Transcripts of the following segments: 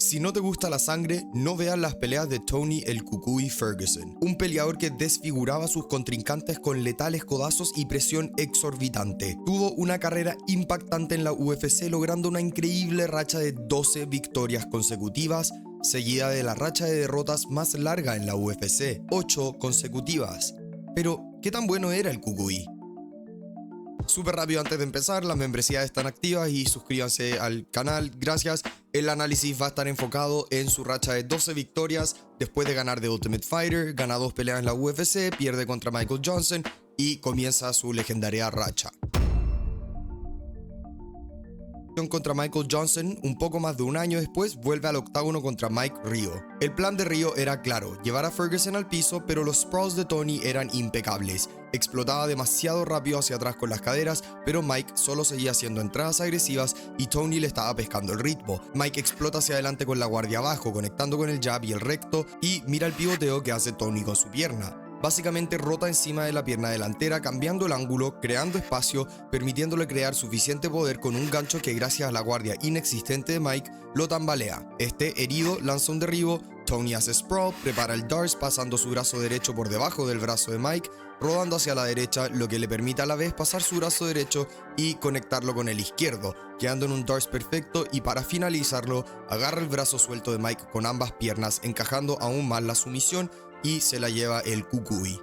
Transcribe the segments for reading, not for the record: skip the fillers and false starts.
Si no te gusta la sangre, no veas las peleas de Tony el Cucuy Ferguson, un peleador que desfiguraba a sus contrincantes con letales codazos y presión exorbitante. Tuvo una carrera impactante en la UFC, logrando una increíble racha de 12 victorias consecutivas, seguida de la racha de derrotas más larga en la UFC, 8 consecutivas. Pero, ¿qué tan bueno era el Cucuy? Súper rápido antes de empezar, las membresías están activas y suscríbanse al canal, gracias. El análisis va a estar enfocado en su racha de 12 victorias después de ganar The Ultimate Fighter, gana 2 peleas en la UFC, pierde contra Michael Johnson y comienza su legendaria racha. Contra Michael Johnson, un poco más de un año después, vuelve al octágono contra Mike Rio. El plan de Rio era claro, llevar a Ferguson al piso, pero los sprawls de Tony eran impecables. Explotaba demasiado rápido hacia atrás con las caderas, pero Mike solo seguía haciendo entradas agresivas y Tony le estaba pescando el ritmo. Mike explota hacia adelante con la guardia abajo, conectando con el jab y el recto, y mira el pivoteo que hace Tony con su pierna. Básicamente rota encima de la pierna delantera, cambiando el ángulo, creando espacio, permitiéndole crear suficiente poder con un gancho que, gracias a la guardia inexistente de Mike, lo tambalea. Este, herido, lanza un derribo, Tony hace sprawl, prepara el darts pasando su brazo derecho por debajo del brazo de Mike, rodando hacia la derecha, lo que le permite a la vez pasar su brazo derecho y conectarlo con el izquierdo, quedando en un darts perfecto, y para finalizarlo, agarra el brazo suelto de Mike con ambas piernas, encajando aún más la sumisión, y se la lleva el Cucuy.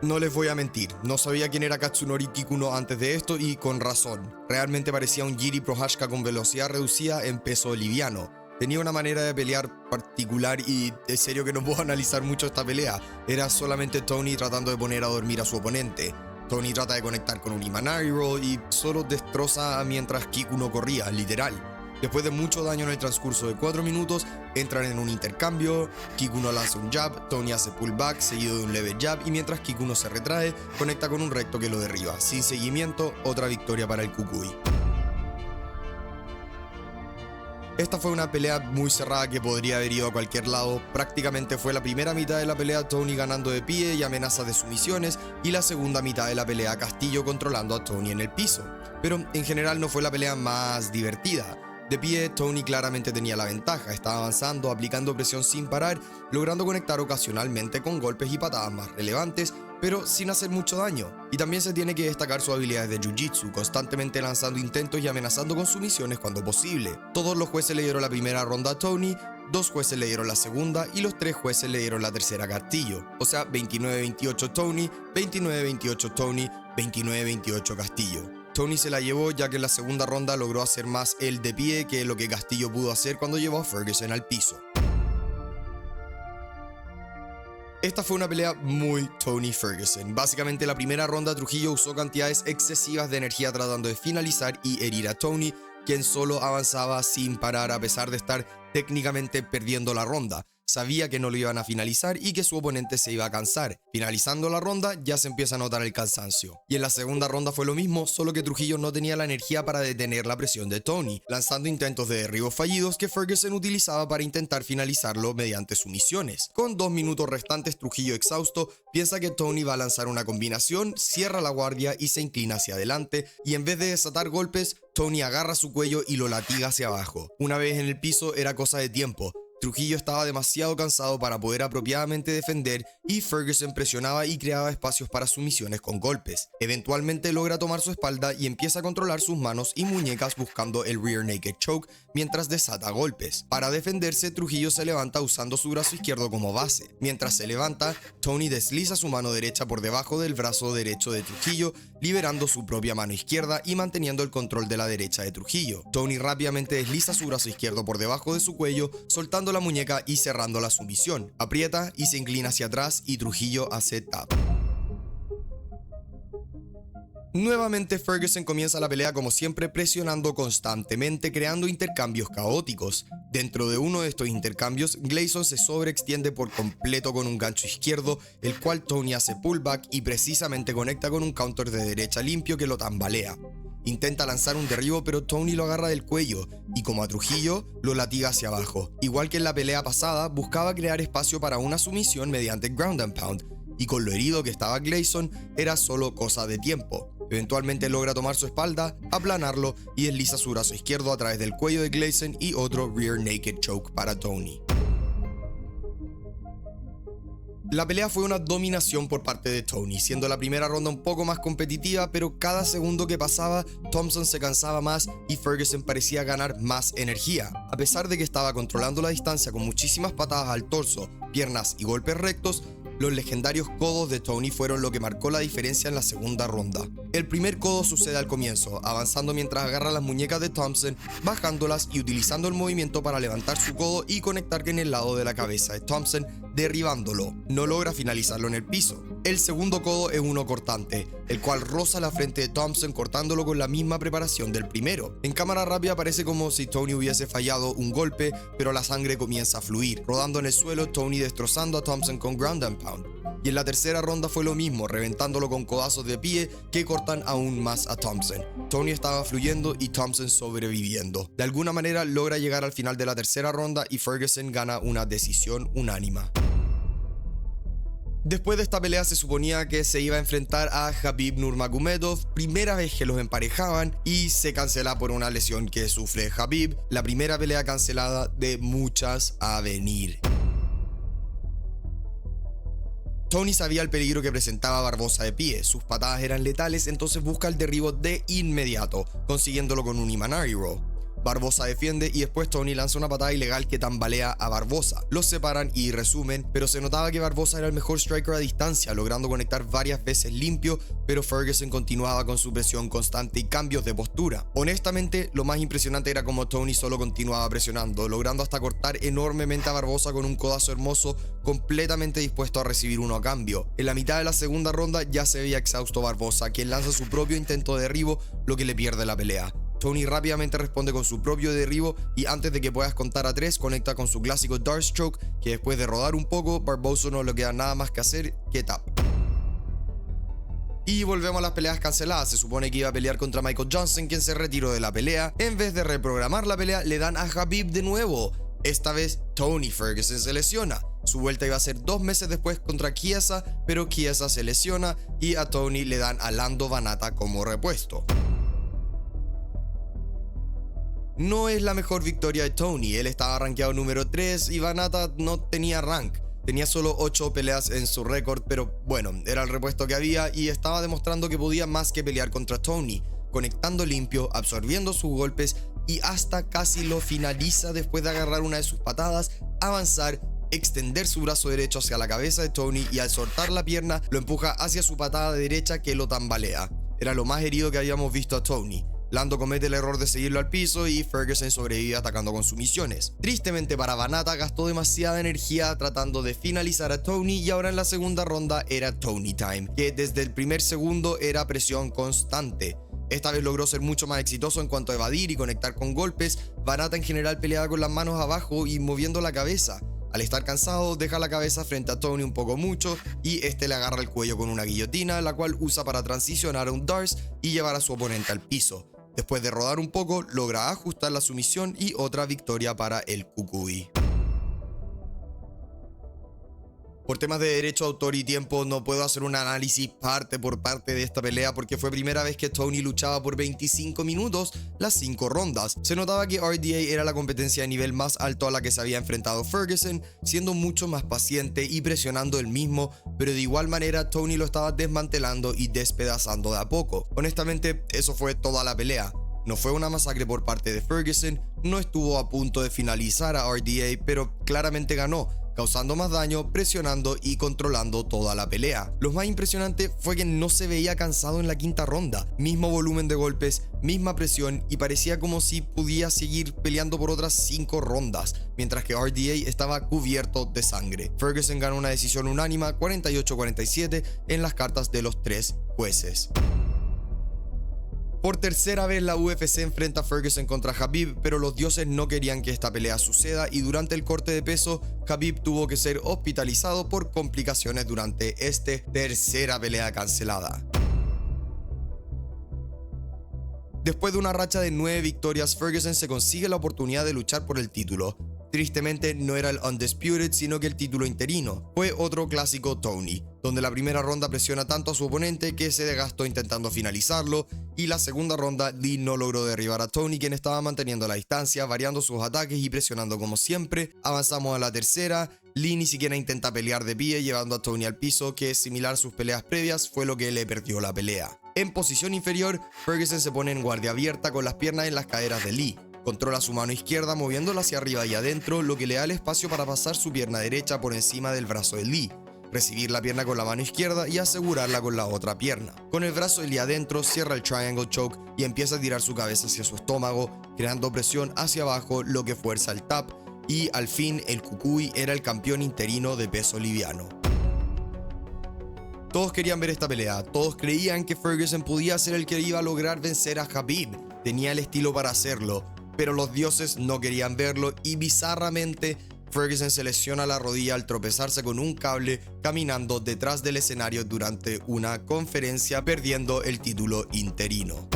No les voy a mentir, no sabía quién era Katsunori Kikuno antes de esto, y con razón. Realmente parecía un Jiri Prochazka con velocidad reducida en peso liviano. Tenía una manera de pelear particular y en serio que no puedo analizar mucho esta pelea. Era solamente Tony tratando de poner a dormir a su oponente. Tony trata de conectar con un Imanari Roll y solo destroza mientras Kikuno corría, literal. Después de mucho daño en el transcurso de 4 minutos, entran en un intercambio, Kikuno lanza un jab, Tony hace pullback seguido de un leve jab, y mientras Kikuno se retrae, conecta con un recto que lo derriba. Sin seguimiento, otra victoria para el Cucuy. Esta fue una pelea muy cerrada que podría haber ido a cualquier lado. Prácticamente fue la primera mitad de la pelea Tony ganando de pie y amenazas de sumisiones, y la segunda mitad de la pelea Castillo controlando a Tony en el piso. Pero en general no fue la pelea más divertida. De pie, Tony claramente tenía la ventaja, estaba avanzando, aplicando presión sin parar, logrando conectar ocasionalmente con golpes y patadas más relevantes, pero sin hacer mucho daño. Y también se tiene que destacar sus habilidades de Jiu-Jitsu, constantemente lanzando intentos y amenazando con sumisiones cuando posible. Todos los jueces le dieron la primera ronda a Tony, 2 jueces le dieron la segunda y los 3 jueces le dieron la tercera a Castillo. O sea, 29-28 Tony, 29-28 Tony, 29-28 Castillo. Tony se la llevó ya que en la segunda ronda logró hacer más él de pie que lo que Castillo pudo hacer cuando llevó a Ferguson al piso. Esta fue una pelea muy Tony Ferguson. Básicamente la primera ronda Trujillo usó cantidades excesivas de energía tratando de finalizar y herir a Tony, quien solo avanzaba sin parar a pesar de estar técnicamente perdiendo la ronda. Sabía que no lo iban a finalizar y que su oponente se iba a cansar. Finalizando la ronda ya se empieza a notar el cansancio. Y en la segunda ronda fue lo mismo, solo que Trujillo no tenía la energía para detener la presión de Tony, lanzando intentos de derribos fallidos que Ferguson utilizaba para intentar finalizarlo mediante sumisiones. Con 2 minutos restantes, Trujillo, exhausto, piensa que Tony va a lanzar una combinación, cierra la guardia y se inclina hacia adelante, y en vez de desatar golpes, Tony agarra su cuello y lo latiga hacia abajo. Una vez en el piso era cosa de tiempo. Trujillo estaba demasiado cansado para poder apropiadamente defender y Ferguson presionaba y creaba espacios para sumisiones con golpes. Eventualmente logra tomar su espalda y empieza a controlar sus manos y muñecas buscando el rear naked choke mientras desata golpes. Para defenderse, Trujillo se levanta usando su brazo izquierdo como base. Mientras se levanta, Tony desliza su mano derecha por debajo del brazo derecho de Trujillo, liberando su propia mano izquierda y manteniendo el control de la derecha de Trujillo. Tony rápidamente desliza su brazo izquierdo por debajo de su cuello, soltando la muñeca y cerrando la sumisión. Aprieta y se inclina hacia atrás y Trujillo hace tap. Nuevamente Ferguson comienza la pelea como siempre, presionando constantemente, creando intercambios caóticos. Dentro de uno de estos intercambios, Gleison se sobreextiende por completo con un gancho izquierdo, el cual Tony hace pullback y precisamente conecta con un counter de derecha limpio que lo tambalea. Intenta lanzar un derribo, pero Tony lo agarra del cuello y, como a Trujillo, lo latiga hacia abajo. Igual que en la pelea pasada, buscaba crear espacio para una sumisión mediante ground and pound, y con lo herido que estaba Gleison, era solo cosa de tiempo. Eventualmente logra tomar su espalda, aplanarlo y desliza su brazo izquierdo a través del cuello de Gleason y otro rear naked choke para Tony. La pelea fue una dominación por parte de Tony, siendo la primera ronda un poco más competitiva, pero cada segundo que pasaba, Thompson se cansaba más y Ferguson parecía ganar más energía. A pesar de que estaba controlando la distancia con muchísimas patadas al torso, piernas y golpes rectos, los legendarios codos de Tony fueron lo que marcó la diferencia en la segunda ronda. El primer codo sucede al comienzo, avanzando mientras agarra las muñecas de Thompson, bajándolas y utilizando el movimiento para levantar su codo y conectar en el lado de la cabeza de Thompson, derribándolo. No logra finalizarlo en el piso. El segundo codo es uno cortante, el cual roza la frente de Thompson cortándolo con la misma preparación del primero. En cámara rápida parece como si Tony hubiese fallado un golpe, pero la sangre comienza a fluir, rodando en el suelo, Tony destrozando a Thompson con ground and pound. Y en la tercera ronda fue lo mismo, reventándolo con codazos de pie que cortan aún más a Thompson. Tony estaba fluyendo y Thompson sobreviviendo. De alguna manera logra llegar al final de la tercera ronda y Ferguson gana una decisión unánime. Después de esta pelea se suponía que se iba a enfrentar a Khabib Nurmagomedov, primera vez que los emparejaban, y se cancela por una lesión que sufre Khabib, la primera pelea cancelada de muchas a venir. Tony sabía el peligro que presentaba Barbosa de pie, sus patadas eran letales, entonces busca el derribo de inmediato, consiguiéndolo con un Imanari Row. Barbosa defiende y después Tony lanza una patada ilegal que tambalea a Barbosa. Los separan y resumen, pero se notaba que Barbosa era el mejor striker a distancia, logrando conectar varias veces limpio, pero Ferguson continuaba con su presión constante y cambios de postura. Honestamente, lo más impresionante era como Tony solo continuaba presionando, logrando hasta cortar enormemente a Barbosa con un codazo hermoso, completamente dispuesto a recibir uno a cambio. En la mitad de la segunda ronda ya se veía exhausto Barbosa, quien lanza su propio intento de derribo, lo que le pierde la pelea. Tony rápidamente responde con su propio derribo y antes de que puedas contar a 3 conecta con su clásico Dart Stroke, que después de rodar un poco, Barbosa no le queda nada más que hacer que tap. Y volvemos a las peleas canceladas. Se supone que iba a pelear contra Michael Johnson, quien se retiró de la pelea. En vez de reprogramar la pelea, le dan a Khabib de nuevo. Esta vez Tony Ferguson se lesiona. Su vuelta iba a ser 2 meses después contra Chiesa, pero Chiesa se lesiona y a Tony le dan a Lando Vannata como repuesto. No es la mejor victoria de Tony, él estaba rankeado número 3 y Vannata no tenía rank. Tenía solo 8 peleas en su récord, pero bueno, era el repuesto que había y estaba demostrando que podía más que pelear contra Tony, conectando limpio, absorbiendo sus golpes y hasta casi lo finaliza después de agarrar una de sus patadas, avanzar, extender su brazo derecho hacia la cabeza de Tony y al soltar la pierna lo empuja hacia su patada derecha que lo tambalea. Era lo más herido que habíamos visto a Tony. Lando comete el error de seguirlo al piso y Ferguson sobrevive atacando con sumisiones. Tristemente para Vannata gastó demasiada energía tratando de finalizar a Tony y ahora en la segunda ronda era Tony time, que desde el primer segundo era presión constante. Esta vez logró ser mucho más exitoso en cuanto a evadir y conectar con golpes. Vannata en general peleaba con las manos abajo y moviendo la cabeza. Al estar cansado, deja la cabeza frente a Tony un poco mucho y este le agarra el cuello con una guillotina, la cual usa para transicionar a un Darce y llevar a su oponente al piso. Después de rodar un poco, logra ajustar la sumisión y otra victoria para el Cucuy. Por temas de derecho de autor y tiempo no puedo hacer un análisis parte por parte de esta pelea porque fue primera vez que Tony luchaba por 25 minutos las 5 rondas. Se notaba que RDA era la competencia de nivel más alto a la que se había enfrentado Ferguson, siendo mucho más paciente y presionando el mismo, pero de igual manera Tony lo estaba desmantelando y despedazando de a poco. Honestamente, eso fue toda la pelea. No fue una masacre por parte de Ferguson, no estuvo a punto de finalizar a RDA, pero claramente ganó, causando más daño, presionando y controlando toda la pelea. Lo más impresionante fue que no se veía cansado en la quinta ronda, mismo volumen de golpes, misma presión y parecía como si pudiera seguir peleando por otras 5 rondas, mientras que RDA estaba cubierto de sangre. Ferguson ganó una decisión unánime 48-47 en las cartas de los 3 jueces. Por tercera vez la UFC enfrenta a Ferguson contra Khabib, pero los dioses no querían que esta pelea suceda y durante el corte de peso, Khabib tuvo que ser hospitalizado por complicaciones durante esta tercera pelea cancelada. Después de una racha de 9 victorias, Ferguson se consigue la oportunidad de luchar por el título. Tristemente no era el Undisputed, sino que el título interino. Fue otro clásico Tony, donde la primera ronda presiona tanto a su oponente que se desgastó intentando finalizarlo, y la segunda ronda Lee no logró derribar a Tony, quien estaba manteniendo la distancia, variando sus ataques y presionando como siempre. Avanzamos a la tercera. Lee ni siquiera intenta pelear de pie, llevando a Tony al piso, que similar a sus peleas previas fue lo que le perdió la pelea. En posición inferior, Ferguson se pone en guardia abierta con las piernas en las caderas de Lee. Controla su mano izquierda moviéndola hacia arriba y adentro, lo que le da el espacio para pasar su pierna derecha por encima del brazo de Lee, recibir la pierna con la mano izquierda y asegurarla con la otra pierna. Con el brazo de Lee adentro, cierra el triangle choke y empieza a tirar su cabeza hacia su estómago, creando presión hacia abajo, lo que fuerza el tap, y al fin el Cucuy era el campeón interino de peso liviano. Todos querían ver esta pelea, todos creían que Ferguson podía ser el que iba a lograr vencer a Khabib, tenía el estilo para hacerlo, pero los dioses no querían verlo y bizarramente Ferguson se lesiona la rodilla al tropezarse con un cable caminando detrás del escenario durante una conferencia, perdiendo el título interino.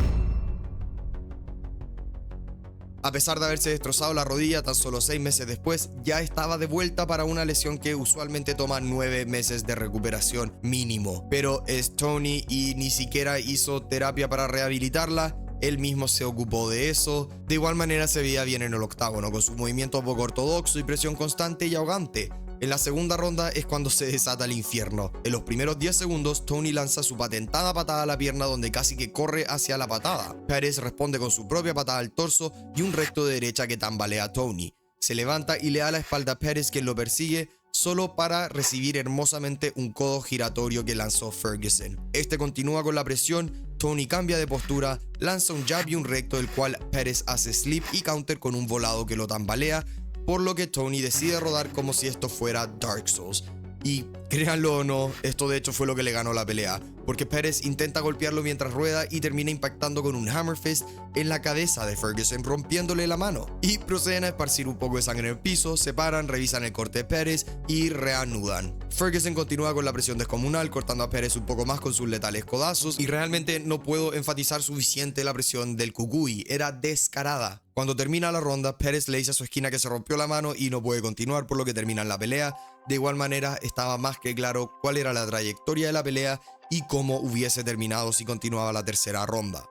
A pesar de haberse destrozado la rodilla, tan solo 6 meses después ya estaba de vuelta para una lesión que usualmente toma 9 meses de recuperación mínimo. Pero es Tony y ni siquiera hizo terapia para rehabilitarla. Él mismo se ocupó de eso. De igual manera se veía bien en el octágono, con su movimiento poco ortodoxo y presión constante y ahogante. En la segunda ronda es cuando se desata el infierno. En los primeros 10 segundos, Tony lanza su patentada patada a la pierna donde casi que corre hacia la patada. Pettis responde con su propia patada al torso y un recto de derecha que tambalea a Tony. Se levanta y le da la espalda a Pettis, quien lo persigue, solo para recibir hermosamente un codo giratorio que lanzó Ferguson. Este continúa con la presión, Tony cambia de postura, lanza un jab y un recto, el cual Pettis hace slip y counter con un volado que lo tambalea, por lo que Tony decide rodar como si esto fuera Dark Souls. Y créanlo o no, esto de hecho fue lo que le ganó la pelea, porque Pettis intenta golpearlo mientras rueda y termina impactando con un hammer fist en la cabeza de Ferguson, rompiéndole la mano. Y proceden a esparcir un poco de sangre en el piso, se paran, revisan el corte de Pettis y reanudan. Ferguson continúa con la presión descomunal, cortando a Pettis un poco más con sus letales codazos, y realmente no puedo enfatizar suficiente la presión del Cucuy, era descarada. Cuando termina la ronda, Pettis le dice a su esquina que se rompió la mano y no puede continuar, por lo que terminan la pelea. De igual manera, estaba más que claro cuál era la trayectoria de la pelea y cómo hubiese terminado si continuaba la tercera ronda.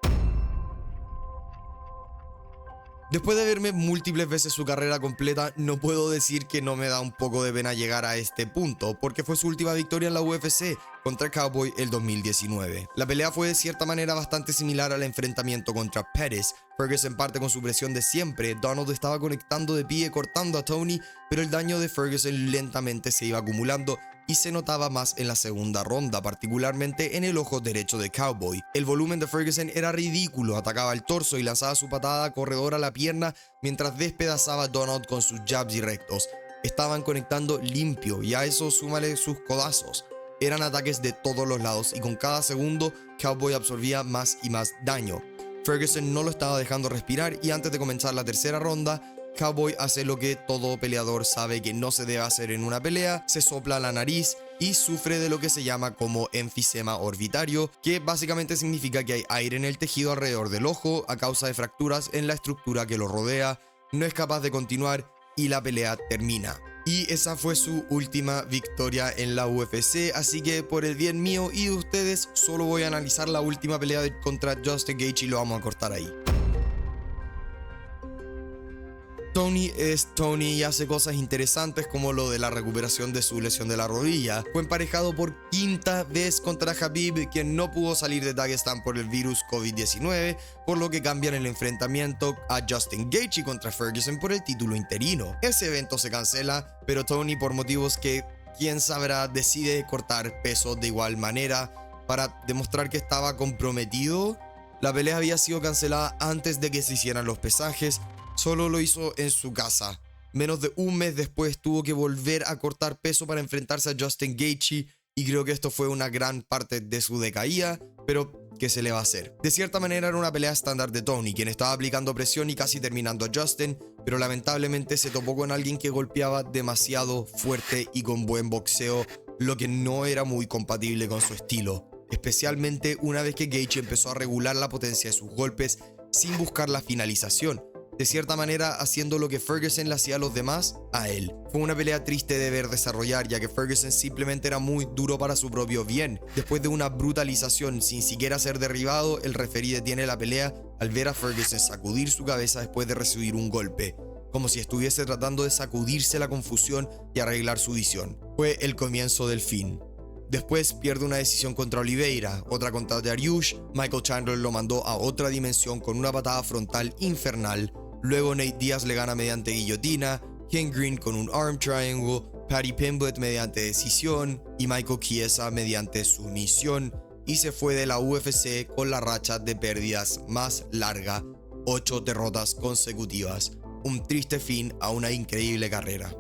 Después de verme múltiples veces su carrera completa, no puedo decir que no me da un poco de pena llegar a este punto, porque fue su última victoria en la UFC contra Cowboy el 2019. La pelea fue de cierta manera bastante similar al enfrentamiento contra Pettis. Ferguson parte con su presión de siempre, Donald estaba conectando de pie, cortando a Tony, pero el daño de Ferguson lentamente se iba acumulando y se notaba más en la segunda ronda, particularmente en el ojo derecho de Cowboy. El volumen de Ferguson era ridículo, atacaba el torso y lanzaba su patada corredora a la pierna mientras despedazaba a Donald con sus jabs directos. Estaban conectando limpio y a eso súmale sus codazos. Eran ataques de todos los lados y con cada segundo Cowboy absorbía más y más daño. Ferguson no lo estaba dejando respirar y antes de comenzar la tercera ronda, Cowboy hace lo que todo peleador sabe que no se debe hacer en una pelea, se sopla la nariz y sufre de lo que se llama como enfisema orbitario, que básicamente significa que hay aire en el tejido alrededor del ojo a causa de fracturas en la estructura que lo rodea, no es capaz de continuar y la pelea termina. Y esa fue su última victoria en la UFC, así que por el bien mío y de ustedes solo voy a analizar la última pelea contra Justin Gaethje y lo vamos a cortar ahí. Tony es Tony y hace cosas interesantes como lo de la recuperación de su lesión de la rodilla. Fue emparejado por quinta vez contra Khabib, quien no pudo salir de Daguestán por el virus COVID-19, por lo que cambian el enfrentamiento a Justin Gaethje contra Ferguson por el título interino. Ese evento se cancela, pero Tony, por motivos que quién sabrá, decide cortar peso de igual manera para demostrar que estaba comprometido. La pelea había sido cancelada antes de que se hicieran los pesajes. Solo lo hizo en su casa. Menos de un mes después tuvo que volver a cortar peso para enfrentarse a Justin Gaethje y creo que esto fue una gran parte de su decaída, pero ¿qué se le va a hacer? De cierta manera era una pelea estándar de Tony, quien estaba aplicando presión y casi terminando a Justin, pero lamentablemente se topó con alguien que golpeaba demasiado fuerte y con buen boxeo, lo que no era muy compatible con su estilo, especialmente una vez que Gaethje empezó a regular la potencia de sus golpes sin buscar la finalización. de cierta manera haciendo lo que Ferguson le hacía a los demás a él. Fue una pelea triste de ver desarrollar, ya que Ferguson simplemente era muy duro para su propio bien. Después de una brutalización sin siquiera ser derribado, el referí detiene la pelea al ver a Ferguson sacudir su cabeza después de recibir un golpe, como si estuviese tratando de sacudirse la confusión y arreglar su visión. Fue el comienzo del fin. Después pierde una decisión contra Oliveira, otra contra Dariush, Michael Chandler lo mandó a otra dimensión con una patada frontal infernal, luego Nate Diaz le gana mediante guillotina, Ken Green con un arm triangle, Paddy Pimblett mediante decisión y Michael Chiesa mediante sumisión, y se fue de la UFC con la racha de pérdidas más larga, 8 derrotas consecutivas, un triste fin a una increíble carrera.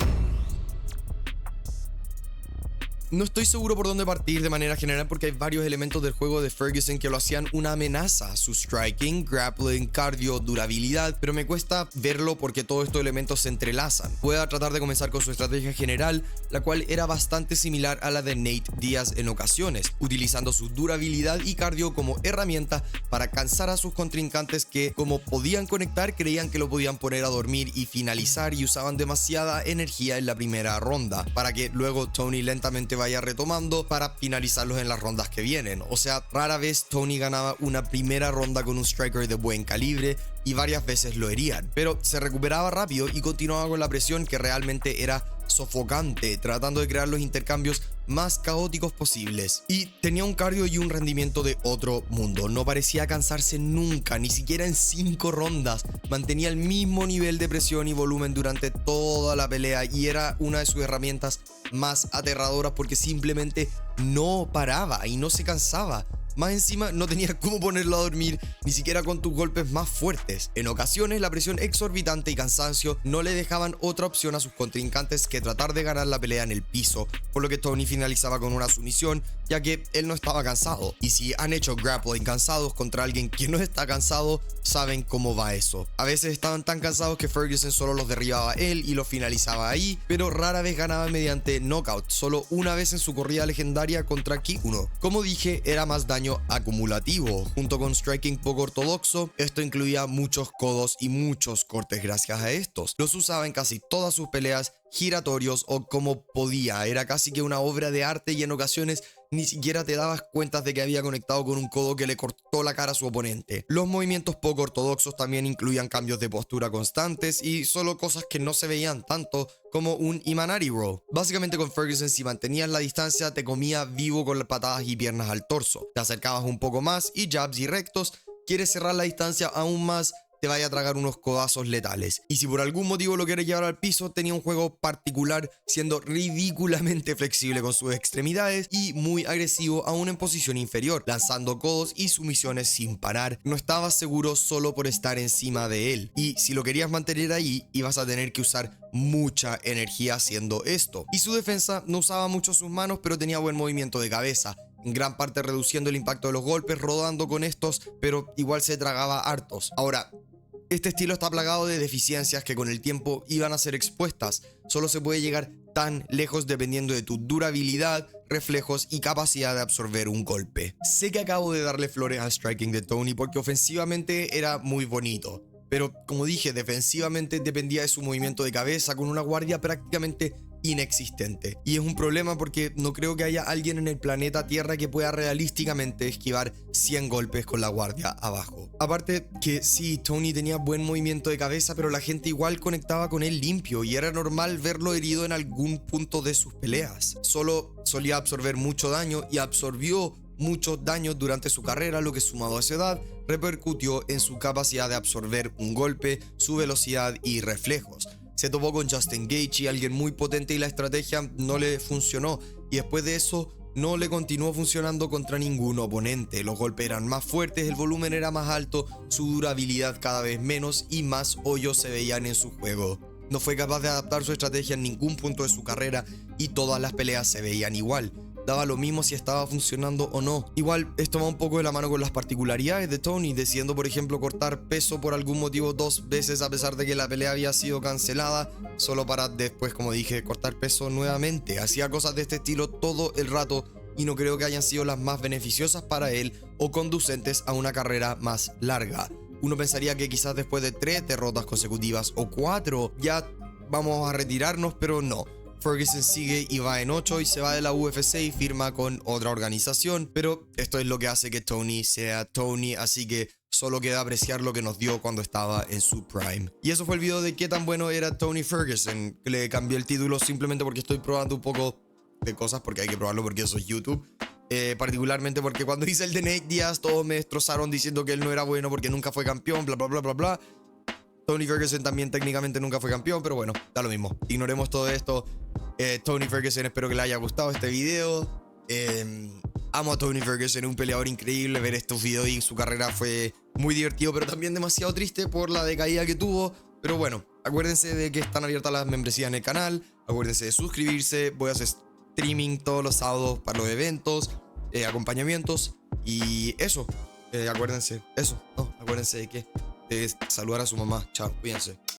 No estoy seguro por dónde partir de manera general porque hay varios elementos del juego de Ferguson que lo hacían una amenaza. Su striking, grappling, cardio, durabilidad, pero me cuesta verlo porque todos estos elementos se entrelazan. Voy a tratar de comenzar con su estrategia general, la cual era bastante similar a la de Nate Diaz en ocasiones, utilizando su durabilidad y cardio como herramienta para cansar a sus contrincantes que, como podían conectar, creían que lo podían poner a dormir y finalizar, y usaban demasiada energía en la primera ronda, para que luego Tony lentamente vaya retomando para finalizarlos en las rondas que vienen. O sea, rara vez Tony ganaba una primera ronda con un striker de buen calibre y varias veces lo herían, pero se recuperaba rápido y continuaba con la presión que realmente era sofocante, tratando de crear los intercambios más caóticos posibles. Y tenía un cardio y un rendimiento de otro mundo, no parecía cansarse nunca, ni siquiera en 5 rondas, mantenía el mismo nivel de presión y volumen durante toda la pelea y era una de sus herramientas más aterradoras porque simplemente no paraba y no se cansaba. Más encima no tenías cómo ponerlo a dormir, ni siquiera con tus golpes más fuertes. En ocasiones la presión exorbitante y cansancio no le dejaban otra opción a sus contrincantes que tratar de ganar la pelea en el piso, por lo que Tony finalizaba con una sumisión, ya que él no estaba cansado. Y si han hecho grappling cansados contra alguien que no está cansado, saben cómo va eso. A veces estaban tan cansados que Ferguson solo los derribaba él y los finalizaba ahí, pero rara vez ganaba mediante knockout, solo una vez en su corrida legendaria contra Kikuno. Como dije, era más daño acumulativo, junto con striking poco ortodoxo. Esto incluía muchos codos y muchos cortes gracias a estos. Los usaba en casi todas sus peleas, giratorios o como podía. Era casi que una obra de arte y en ocasiones ni siquiera te dabas cuenta de que había conectado con un codo que le cortó la cara a su oponente. Los movimientos poco ortodoxos también incluían cambios de postura constantes y solo cosas que no se veían tanto, como un Imanari Roll. Básicamente con Ferguson, si mantenías la distancia, te comía vivo con las patadas y piernas al torso. Te acercabas un poco más y jabs y rectos. Quieres cerrar la distancia aún más, te vaya a tragar unos codazos letales. Y si por algún motivo lo quieres llevar al piso, tenía un juego particular, siendo ridículamente flexible con sus extremidades y muy agresivo aún en posición inferior, lanzando codos y sumisiones sin parar. No estabas seguro solo por estar encima de él, y si lo querías mantener ahí, ibas a tener que usar mucha energía haciendo esto. Y su defensa no usaba mucho sus manos, pero tenía buen movimiento de cabeza, en gran parte reduciendo el impacto de los golpes, rodando con estos, pero igual se tragaba hartos. Ahora, este estilo está plagado de deficiencias que con el tiempo iban a ser expuestas. Solo se puede llegar tan lejos dependiendo de tu durabilidad, reflejos y capacidad de absorber un golpe. Sé que acabo de darle flores al striking de Tony porque ofensivamente era muy bonito, pero como dije, defensivamente dependía de su movimiento de cabeza con una guardia prácticamente inexistente. Y es un problema porque no creo que haya alguien en el planeta Tierra que pueda realísticamente esquivar 100 golpes con la guardia abajo. Aparte que sí, Tony tenía buen movimiento de cabeza, pero la gente igual conectaba con él limpio y era normal verlo herido en algún punto de sus peleas. Solo solía absorber mucho daño y absorbió muchos daños durante su carrera, lo que sumado a esa edad repercutió en su capacidad de absorber un golpe, su velocidad y reflejos. Se topó con Justin Gaethje, alguien muy potente, y la estrategia no le funcionó, y después de eso no le continuó funcionando contra ningún oponente. Los golpes eran más fuertes, el volumen era más alto, su durabilidad cada vez menos y más hoyos se veían en su juego. No fue capaz de adaptar su estrategia en ningún punto de su carrera y todas las peleas se veían igual. Daba lo mismo si estaba funcionando o no. Igual esto va un poco de la mano con las particularidades de Tony, decidiendo por ejemplo cortar peso por algún motivo 2 veces a pesar de que la pelea había sido cancelada, solo para después, como dije, cortar peso nuevamente. Hacía cosas de este estilo todo el rato y no creo que hayan sido las más beneficiosas para él o conducentes a una carrera más larga. Uno pensaría que quizás después de 3 derrotas consecutivas o 4 ya vamos a retirarnos, pero no. Ferguson sigue y va en 8 y se va de la UFC y firma con otra organización, pero esto es lo que hace que Tony sea Tony, así que solo queda apreciar lo que nos dio cuando estaba en su prime. Y eso fue el video de qué tan bueno era Tony Ferguson. Le cambié el título simplemente porque estoy probando un poco de cosas, porque hay que probarlo porque eso es YouTube. Particularmente porque cuando hice el de Nate Diaz todos me destrozaron diciendo que él no era bueno porque nunca fue campeón, bla bla bla bla bla. Tony Ferguson también técnicamente nunca fue campeón, pero bueno, da lo mismo. Ignoremos todo esto. Tony Ferguson, espero que le haya gustado este video. Amo a Tony Ferguson, un peleador increíble. Ver estos videos y su carrera fue muy divertido, pero también demasiado triste por la decaída que tuvo. Pero bueno, acuérdense de que están abiertas las membresías en el canal. Acuérdense de suscribirse. Voy a hacer streaming todos los sábados para los eventos, acompañamientos. Y eso, acuérdense, eso, no, acuérdense de que saludar a su mamá. Chao, cuídense.